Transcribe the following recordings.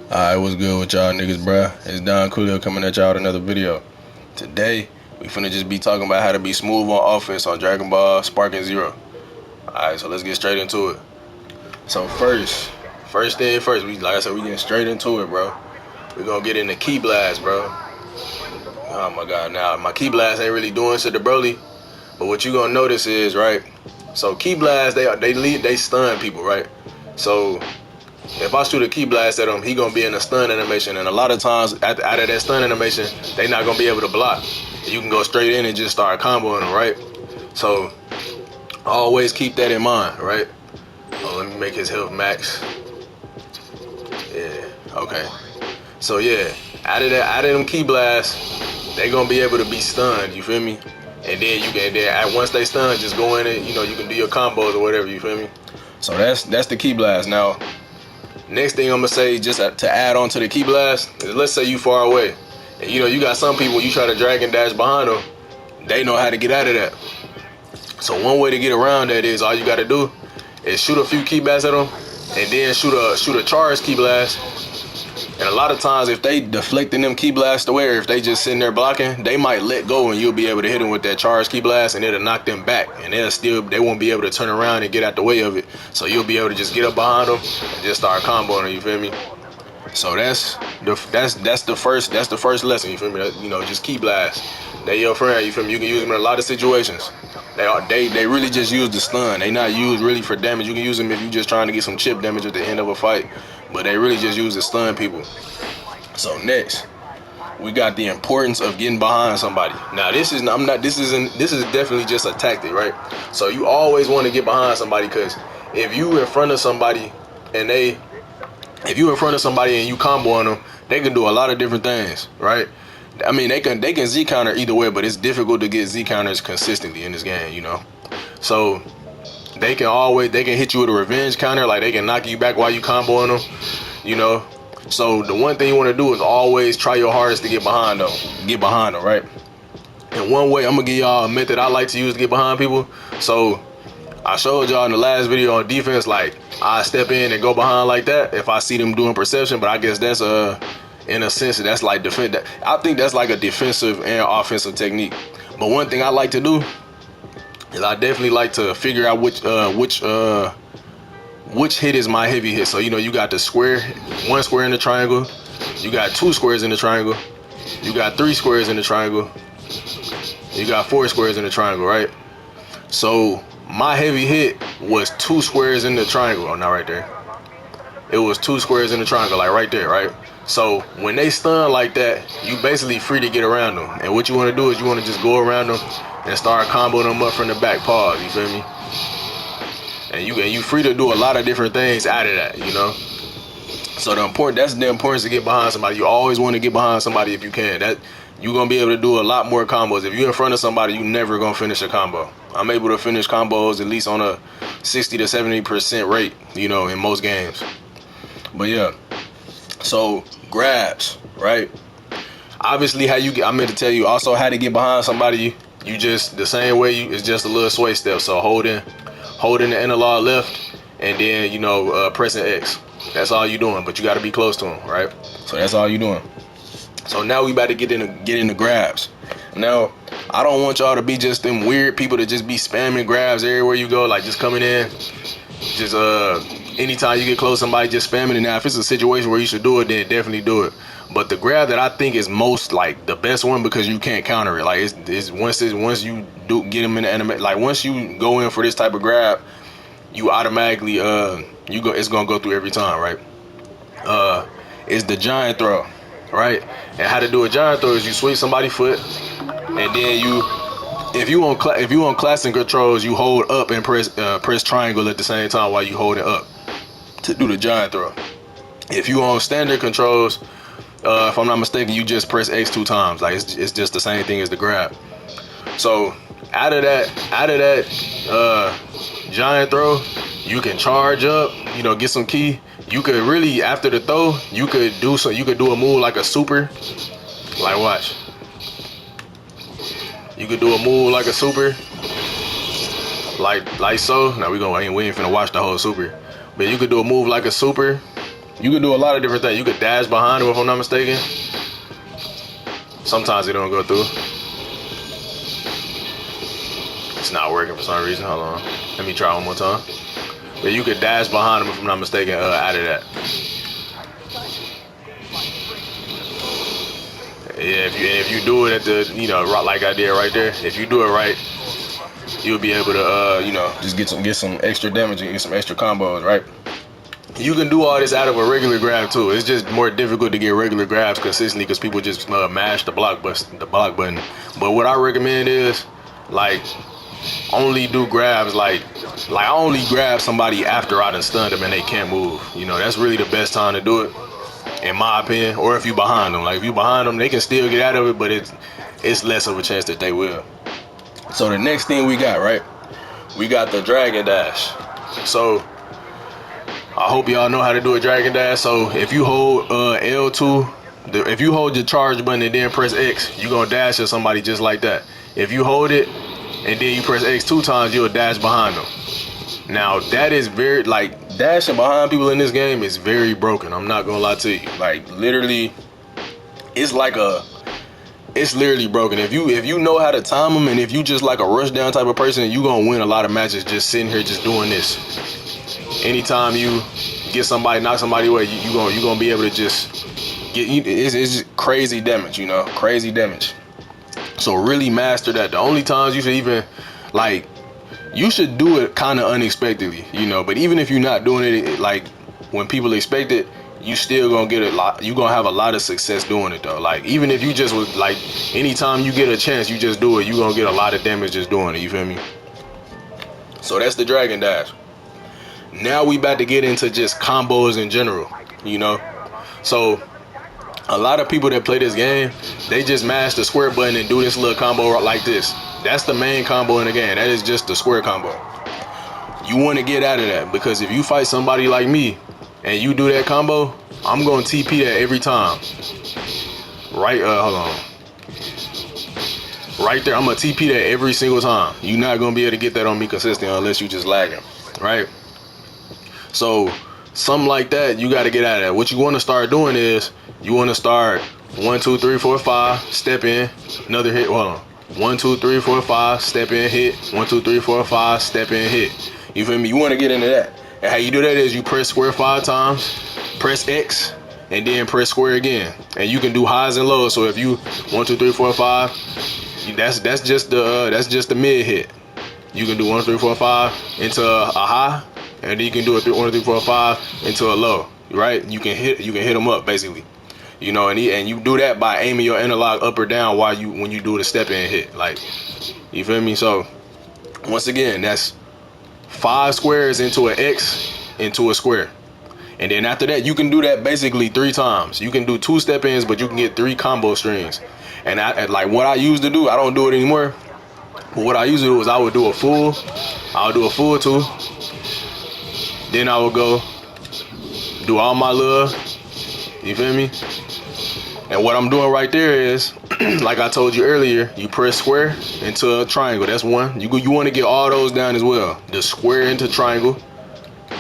Alright, what's good with y'all niggas, bruh? It's Don Coolio coming at y'all with another video. Today, we finna just be talking about how to be smooth on offense on Dragon Ball Sparking Zero. Alright, so let's get straight into it. So first thing first, like I said, we getting straight into it, bro. We gonna get into Ki Blast, bro. Oh my god, now my Ki Blast ain't really doing shit to Broly, but what you gonna notice is, right? So Ki Blast, they stun people, right? So if I shoot a Ki Blast at him, he gonna be in a stun animation, and a lot of times out of that stun animation, they not gonna be able to block. You can go straight in and just start comboing them, right? So always keep that in mind, right? Oh, let me make his health max. Yeah, okay. So yeah, out of them Ki Blasts, they gonna be able to be stunned. You feel me? And then once they stun, just go in and you can do your combos or whatever. You feel me? So that's the Ki Blast. Now, next thing I'm gonna say, just to add on to the Ki Blast, is let's say you far away, and you got some people, you try to drag and dash behind them, they know how to get out of that. So one way to get around that is all you gotta do is shoot a few Ki Blasts at them, and then shoot a charged Ki Blast. And a lot of times, if they deflecting them Ki Blasts away, or if they just sitting there blocking, they might let go, and you'll be able to hit them with that charged Ki Blast, and it'll knock them back, and they won't be able to turn around and get out the way of it. So you'll be able to just get up behind them and just start comboing them. You feel me? So that's the first lesson. You feel me? Just Ki Blast. They your friend. You feel me? You can use them in a lot of situations. They really just use the stun. They not used really for damage. You can use them if you're just trying to get some chip damage at the end of a fight, but they really just use the stun people. So next, we got the importance of getting behind somebody. Now this is definitely just a tactic, right? So you always want to get behind somebody, because if you in front of somebody and you combo on them, they can do a lot of different things, right? I mean, they can Z counter either way, but it's difficult to get Z counters consistently in this game, So they can hit you with a revenge counter, like they can knock you back while you comboing them, So the one thing you want to do is always try your hardest to get behind them, right? And one way, I'm gonna give y'all a method I like to use to get behind people. So I showed y'all in the last video on defense, like I step in and go behind like that if I see them doing perception, but I guess that's in a sense that's like defend. I think that's like a defensive and offensive technique. But one thing I like to do is I definitely like to figure out which hit is my heavy hit. So you got the square, one square in the triangle, you got two squares in the triangle, you got three squares in the triangle, you got four squares in the triangle, right? So my heavy hit was two squares in the triangle. Oh, not right there. It was two squares in the triangle, like right there, right? So when they stun like that, you basically free to get around them. And what you want to do is you want to just go around them and start comboing them up from the back paws. You feel me? And you free to do a lot of different things out of that, So that's the importance to get behind somebody. You always want to get behind somebody if you can. That you're gonna be able to do a lot more combos. If you're in front of somebody, you never gonna finish a combo. I'm able to finish combos at least on a 60 to 70% rate, in most games. But yeah, so grabs, right? Obviously, I meant to tell you also how to get behind somebody. You just the same way. It's just a little sway step. So holding the analog left, and then pressing X. That's all you doing. But you got to be close to them, right? So that's all you doing. So now we about to get into grabs. Now, I don't want y'all to be just them weird people that just be spamming grabs everywhere you go, like just coming in, just anytime you get close to somebody, just spamming it. Now, if it's a situation where you should do it, then definitely do it. But the grab that I think is most like the best one, because you can't counter it. Like it's once you do get them in the anime, like once you go in for this type of grab, you automatically it's gonna go through every time, right? Is the giant throw. Right? And how to do a giant throw is you sweep somebody's foot, and then if you on classic controls, you hold up and press triangle at the same time while you hold it up to do the giant throw. If you on standard controls, if I'm not mistaken, you just press X 2 times. Like it's just the same thing as the grab. So out of that giant throw, you can charge up, get some ki. You could really, after the throw, you could do a move like a super. Like watch. You could do a move like a super. Like so. Now we ain't finna watch the whole super. But you could do a move like a super. You can do a lot of different things. You could dash behind him if I'm not mistaken. Sometimes it don't go through. It's not working for some reason. Hold on. Let me try one more time. But you could dash behind him if I'm not mistaken out of that. Yeah, if you do it at the, you know, like I did right there, if you do it right, you'll be able to, you know, just get some extra damage and get some extra combos, right? You can do all this out of a regular grab too. It's just more difficult to get regular grabs consistently because people just mash the block button. But what I recommend is, like, only do grabs like I only grab somebody after I done stunned them and they can't move. You know, that's really the best time to do it, in my opinion. Or if you behind them, like if you behind them, they can still get out of it, but it's less of a chance that they will. So the next thing we got, right? We got the Dragon Dash. So I hope y'all know how to do a Dragon Dash. So if you hold L2, if you hold your charge button and then press X, you're gonna dash at somebody just like that. If you hold it and then you press X 2 times, you'll dash behind them. Now that is very, like, dashing behind people in this game is very broken. I'm not gonna lie to you. Like, literally, it's literally broken. If you know how to time them, and if you just like a rush down type of person, you gonna win a lot of matches just sitting here just doing this. Anytime you get somebody, knock somebody away, you gonna be able to just get. It's just crazy damage, you know, crazy damage. So really master that. The only times you should even, like, you should do it kind of unexpectedly, you know. But even if you're not doing it like when people expect it, you still gonna get a lot. You gonna have a lot of success doing it though. Like, even if you just was like, anytime you get a chance, you just do it. You gonna get a lot of damage just doing it. You feel me? So that's the Dragon Dash. Now we about to get into just combos in general, you know. So a lot of people that play this game, they just mash the square button and do this little combo like this. That's the main combo in the game. That is just the square combo. You want to get out of that, because if you fight somebody like me and you do that combo, I'm going to TP that every time. Right, hold on. Right there, I'm going to TP that every single time. You're not going to be able to get that on me consistent unless you just lagging, right? So something like that, you got to get out of that. What you want to start doing is, you want to start 1, 2, 3, 4, 5, step in, another hit. Hold on. 1, 2, 3, 4, 5, step in, hit. 1, 2, 3, 4, 5, step in, hit. You feel me? You want to get into that. And how you do that is you press square 5 times, press X, and then press square again. And you can do highs and lows. So if you 1, 2, 3, 4, 5, that's just the mid hit. You can do 1, 3, 4, 5 into a high, and then you can do a 1, 3, 4, 5 into a low. Right? You can hit them up basically. You know, and you do that by aiming your analog up or down when you do the step in hit. Like, you feel me? So once again, that's 5 squares into an X into a square. And then after that, you can do that basically 3 times. You can do 2 step ins, but you can get 3 combo strings. And like what I used to do, I don't do it anymore. But what I used to do is I would do a full 2. Then I would go do all my little, you feel me? And what I'm doing right there is, like I told you earlier, you press square into a triangle. That's 1. You want to get all those down as well. The square into triangle,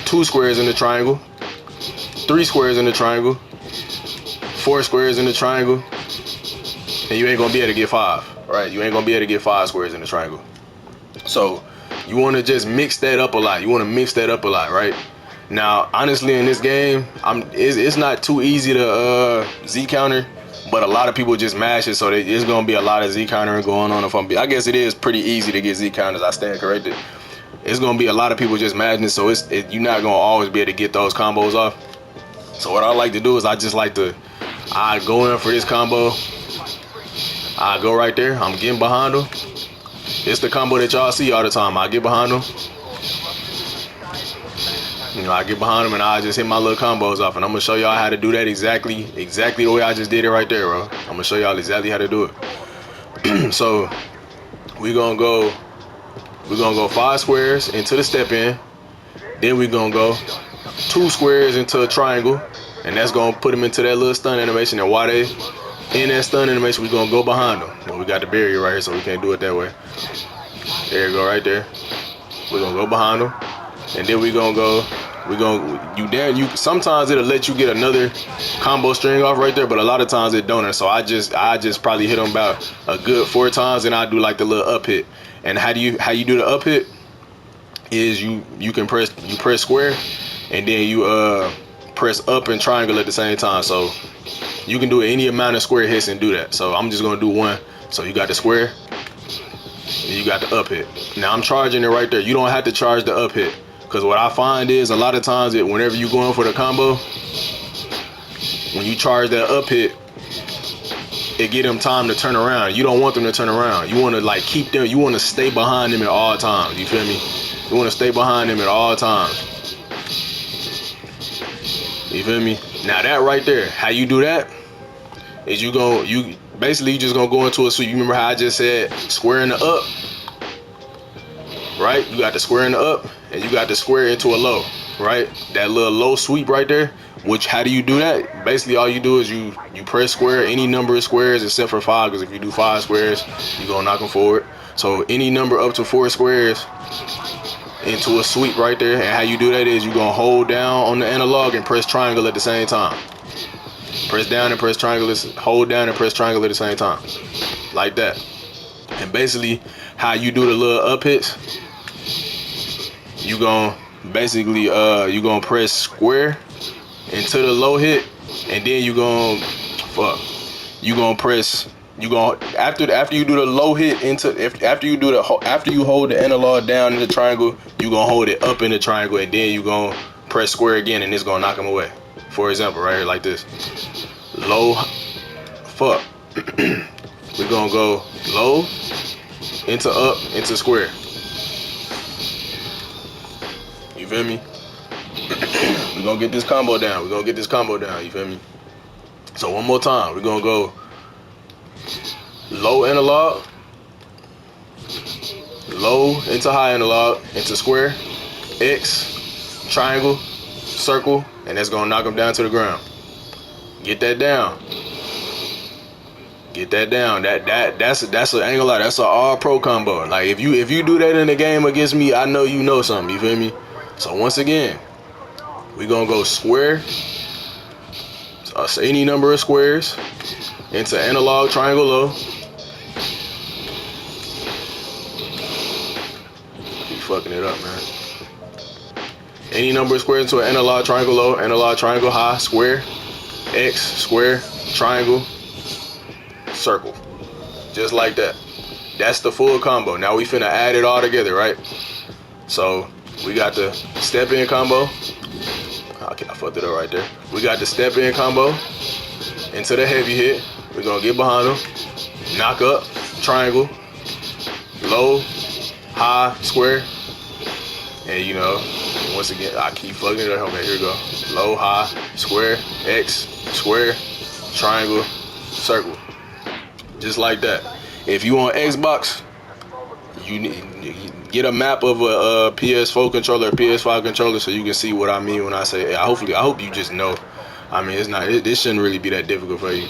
2 squares in the triangle, 3 squares in the triangle, 4 squares in the triangle, and you ain't gonna be able to get 5. Right? You ain't gonna be able to get 5 squares in the triangle. So you want to just mix that up a lot. Right? Now, honestly, in this game, it's not too easy to Z counter, but a lot of people just mash it, so there's gonna be a lot of Z countering going on. I guess it is pretty easy to get Z counters. I stand corrected. It's gonna be a lot of people just mashing it, so you're not gonna always be able to get those combos off. So what I like to do is I go in for this combo. I go right there. I'm getting behind them. It's the combo that y'all see all the time. I get behind them. You know, I get behind them and I just hit my little combos off. And I'm going to show y'all how to do that exactly the way I just did it right there, bro. I'm going to show y'all exactly how to do it. So we're going to go 5 squares into the step in. Then we're going to go 2 squares into a triangle. And that's going to put them into that little stun animation. And while they in that stun animation, we're going to go behind them. Well, we got the barrier right here, so we can't do it that way. There you go, right there. We're going to go behind them. And then we're going to go Sometimes it'll let you get another combo string off right there, but a lot of times it don't. And so I just probably hit them about a good 4 times, and I do like the little up hit. And how you do the up hit is you press square, and then you press up and triangle at the same time. So you can do any amount of square hits and do that. So I'm just gonna do one. So you got the square, and you got the up hit. Now I'm charging it right there. You don't have to charge the up hit, because what I find is a lot of times whenever you going for the combo, when you charge that up hit, it get them time to turn around. You don't want them to turn around. You want to like keep them. You want to stay behind them at all times. You feel me? You want to stay behind them at all times. You feel me? Now that right there, how you do that is you just gonna go into a sweep. You remember how I just said square in the up, right? You got the square in the up, and you got the square into a low, right? That little low sweep right there. Which, how do you do that? Basically, all you do is you press square any number of squares except for 5, because if you do 5 squares, you're gonna knock them forward. So any number up to 4 squares into a sweep right there. And how you do that is you're gonna hold down on the analog and press triangle at the same time. Press down and press triangle, hold down and press triangle at the same time. Like that. And basically, how you do the little up hits, you gonna basically you gonna press square into the low hit, and then after you do the low hit after you hold the analog down in the triangle, you gonna hold it up in the triangle, and then you gonna press square again, and it's gonna knock them away. For example, right here, like this. Low, we're gonna go low into up into square. You feel me? We're gonna get this combo down. You feel me? So one more time. We're gonna go low analog, low into high analog, into square, X, triangle, circle, and that's gonna knock them down to the ground. Get that down. That's an angle out. That's an all pro combo. Like if you do that in the game against me, I know you know something. You feel me? So once again, we're gonna go square, so any number of squares, into analog, triangle, low. Keep fucking it up, man. Any number of squares into an analog, triangle, low, analog, triangle, high, square, X, square, triangle, circle. Just like that. That's the full combo. Now we finna add it all together, right? So we got the step in combo. Okay, I fucked it up right there. We got the step in combo into the heavy hit. We're gonna get behind them, knock up, triangle, low, high, square, and you know, once again, I keep fucking it up. Okay, here we go. Low, high, square, X, square, triangle, circle. Just like that. If you on Xbox, you get a map of a PS4 controller, PS5 controller, so you can see what I mean when I say. I hope you just know. I mean, this shouldn't really be that difficult for you.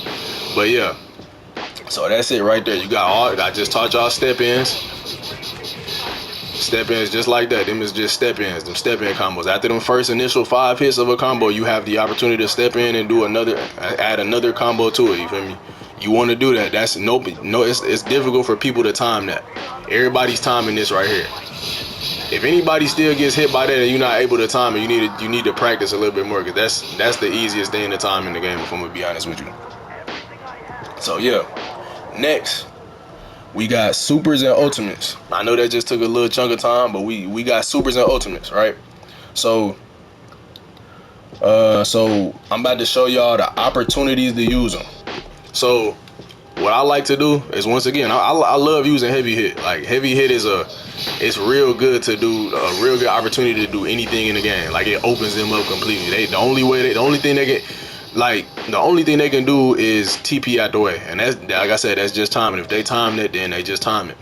But yeah, so that's it right there. You got I just taught y'all step ins. Step ins just like that. Them is just step ins. Them step in combos. After them first initial 5 hits of a combo, you have the opportunity to step in and do add another combo to it. You feel me? You want to do that. That's it's difficult for people to time that. Everybody's timing this right here. If anybody still gets hit by that and you're not able to time it, you need to practice a little bit more, because that's the easiest thing to time in the game, if I'm gonna be honest with you. So yeah, next we got supers and ultimates. I know that just took a little chunk of time, but we got supers and ultimates, right? So I'm about to show y'all the opportunities to use them. So what I like to do is, once again, I love using heavy hit. Like heavy hit it's real good to do, a real good opportunity to do anything in the game. Like it opens them up completely. The only thing they can do is TP out the way, and that's, like I said, that's just timing. If they time it, then they just time it.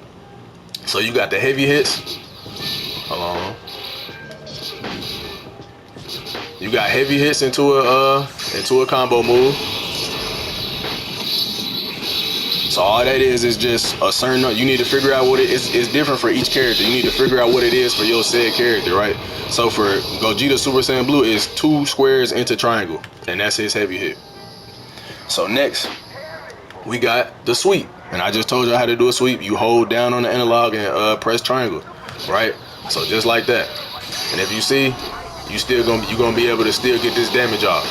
So you got the heavy hits. Hold on. You got heavy hits into a combo move. So all that is just a certain. You need to figure out what it is. It's different for each character. You need to figure out what it is for your said character, right? So for Gogeta Super Saiyan Blue, is 2 squares into triangle, and that's his heavy hit. So next, we got the sweep, and I just told you how to do a sweep. You hold down on the analog and press triangle, right? So just like that. And if you see, you're gonna be able to still get this damage off.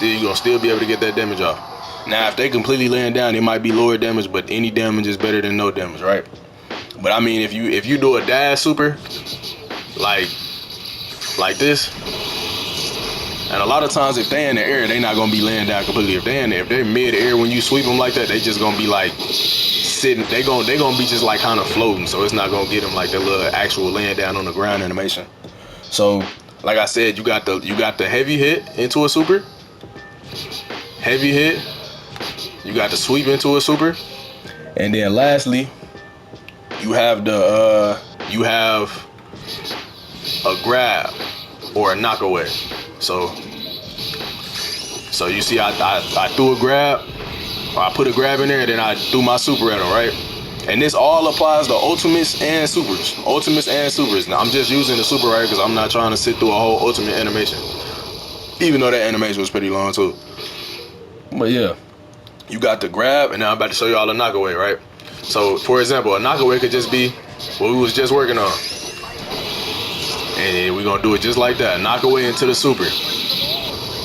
You're gonna still be able to get that damage off. Now, if they completely laying down, it might be lower damage, but any damage is better than no damage, right? But I mean, if you do a dash super, like this, and a lot of times if they in the air, they not gonna be laying down completely. If they're mid air when you sweep them like that, they just gonna be like sitting. They gonna be just like kind of floating, so it's not gonna get them like that little actual laying down on the ground animation. So, like I said, you got the heavy hit into a super, heavy hit. You got the sweep into a super, and then lastly, you have a grab or a knockaway. So you see, I threw a grab, or I put a grab in there, and then I threw my super at him, right? And this all applies to ultimates and supers. Now I'm just using the super right because I'm not trying to sit through a whole ultimate animation, even though that animation was pretty long too. But yeah. You got the grab, and now I'm about to show you all the knockaway, right? So, for example, a knockaway could just be what we was just working on. And we're gonna do it just like that. Knockaway into the super.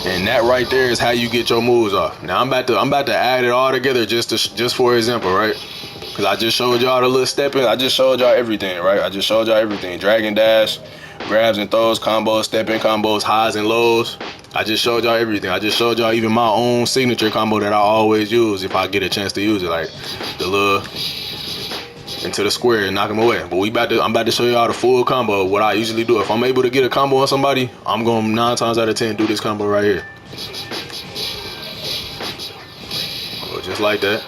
And that right there is how you get your moves off. Now I'm about to add it all together just for example, right? Because I just showed y'all the little stepping. I just showed y'all everything, right? I just showed y'all everything. Dragon dash, grabs and throws, combos, stepping combos, highs and lows. I just showed y'all everything. I just showed y'all even my own signature combo that I always use if I get a chance to use it, like the little into the square and knock him away. But I'm about to show y'all the full combo. What I usually do if I'm able to get a combo on somebody, I'm going 9 times out of 10 do this combo right here. So just like that.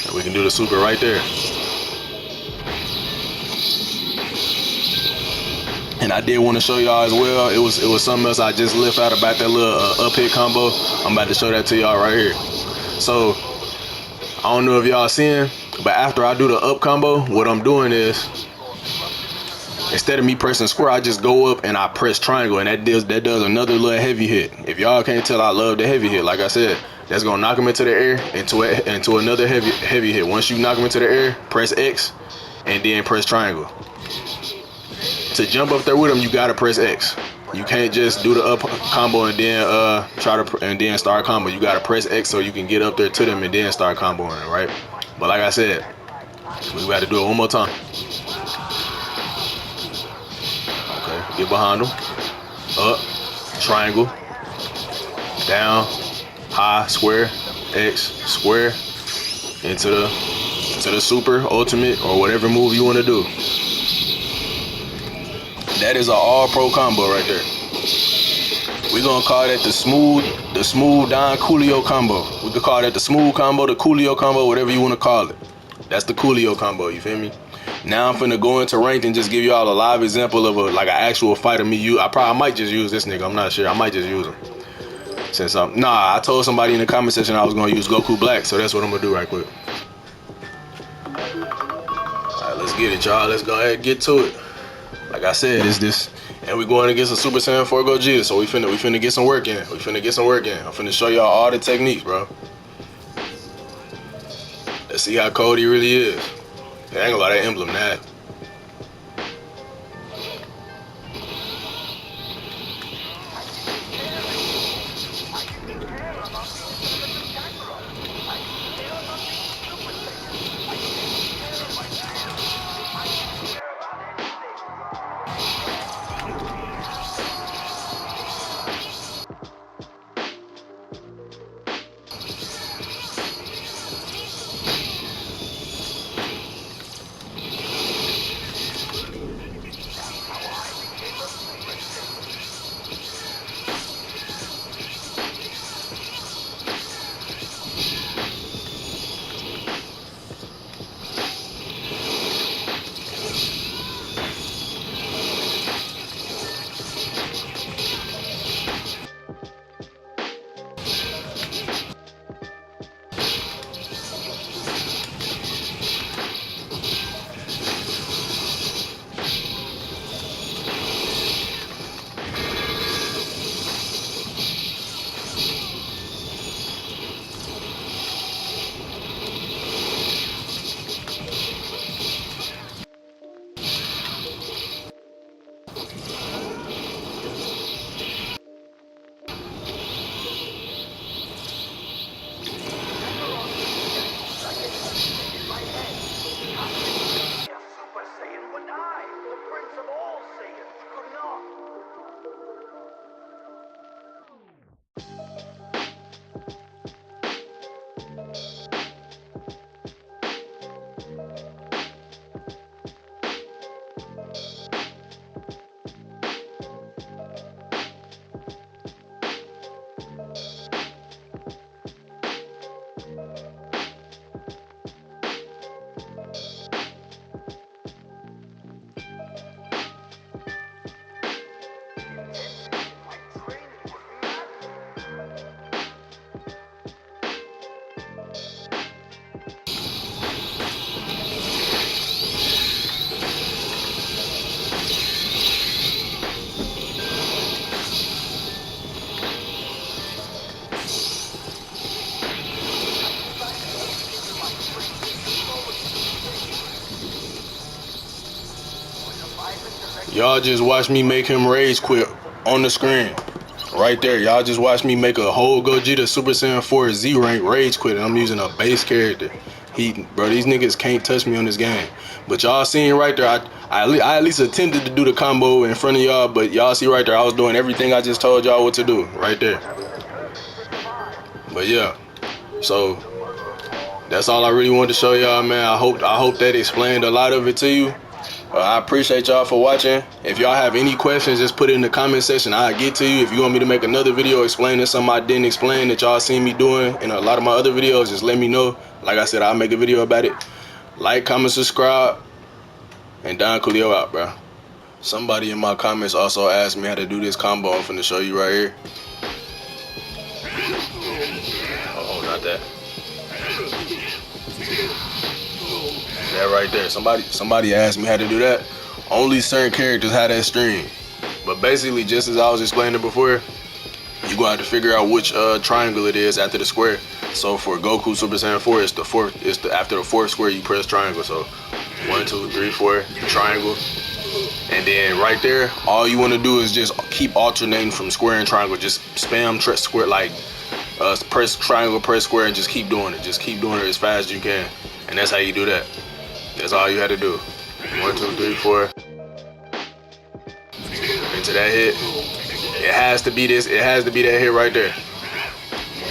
And we can do the super right there. And I did want to show y'all as well. It was something else I just left out about that little up hit combo. I'm about to show that to y'all right here. So I don't know if y'all seeing, but after I do the up combo, what I'm doing is instead of me pressing square, I just go up and I press triangle, and that does another little heavy hit. If y'all can't tell, I love the heavy hit. Like I said, that's gonna knock him into the air into another heavy hit. Once you knock him into the air, press X and then press triangle. To jump up there with them, you gotta press X. You can't just do the up combo and then and then start combo. You gotta press X so you can get up there to them and then start comboing, right? But like I said, we got to do it one more time. Okay, get behind them. Up, triangle, down, high, square, X, square, into the super, ultimate, or whatever move you want to do. That is an all-pro combo right there. We're gonna call that the smooth Don Coolio combo. We could call that the smooth combo, the Coolio combo, whatever you want to call it. That's the Coolio combo, you feel me? Now I'm finna go into ranked and just give y'all a live example of an actual fight of me. I might just use this nigga, I'm not sure. I might just use him. I told somebody in the comment section I was gonna use Goku Black, so that's what I'm gonna do right quick. Alright, let's get it, y'all. Let's go ahead and get to it. Like I said, it's this, and we going against a Super Saiyan 4 Gogeta, so we finna get some work in. I'm finna show y'all all the techniques, bro. Let's see how cold he really is. I ain't gonna lie, that emblem that. y'all just watch me make him rage quit on the screen. Right there, y'all just watch me make a whole Gogeta Super Saiyan 4 Z rank rage quit, and I'm using a base character. Bro, these niggas can't touch me on this game. But y'all seen right there, I at least attempted to do the combo in front of y'all, but y'all see right there, I was doing everything I just told y'all what to do, right there. But yeah, so that's all I really wanted to show y'all, man. I hope that explained a lot of it to you. I appreciate y'all for watching. If y'all have any questions, just put it in the comment section. I'll get to you. If you want me to make another video explaining something I didn't explain that y'all seen me doing in a lot of my other videos, just let me know. Like I said, I'll make a video about it. Like, comment, subscribe, and Don Coolio out, bro. Somebody in my comments also asked me how to do this combo. I'm finna show you right here. Oh, not that. That right there. Somebody asked me how to do that. Only certain characters have that string. But basically, just as I was explaining before, you're gonna have to figure out which triangle it is after the square. So for Goku Super Saiyan 4, it's the fourth. After the fourth square, you press triangle. So 1, 2, 3, 4, triangle. And then right there, all you want to do is just keep alternating from square and triangle. Just spam square, like press triangle, press square, and just keep doing it. Just keep doing it as fast as you can. And that's how you do that. That's all you had to do. 1, 2, 3, 4. Into that hit. It has to be this. It has to be that hit right there.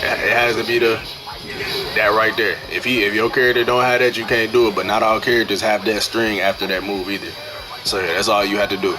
It has to be that right there. If your character don't have that, you can't do it. But not all characters have that string after that move either. So yeah, that's all you have to do.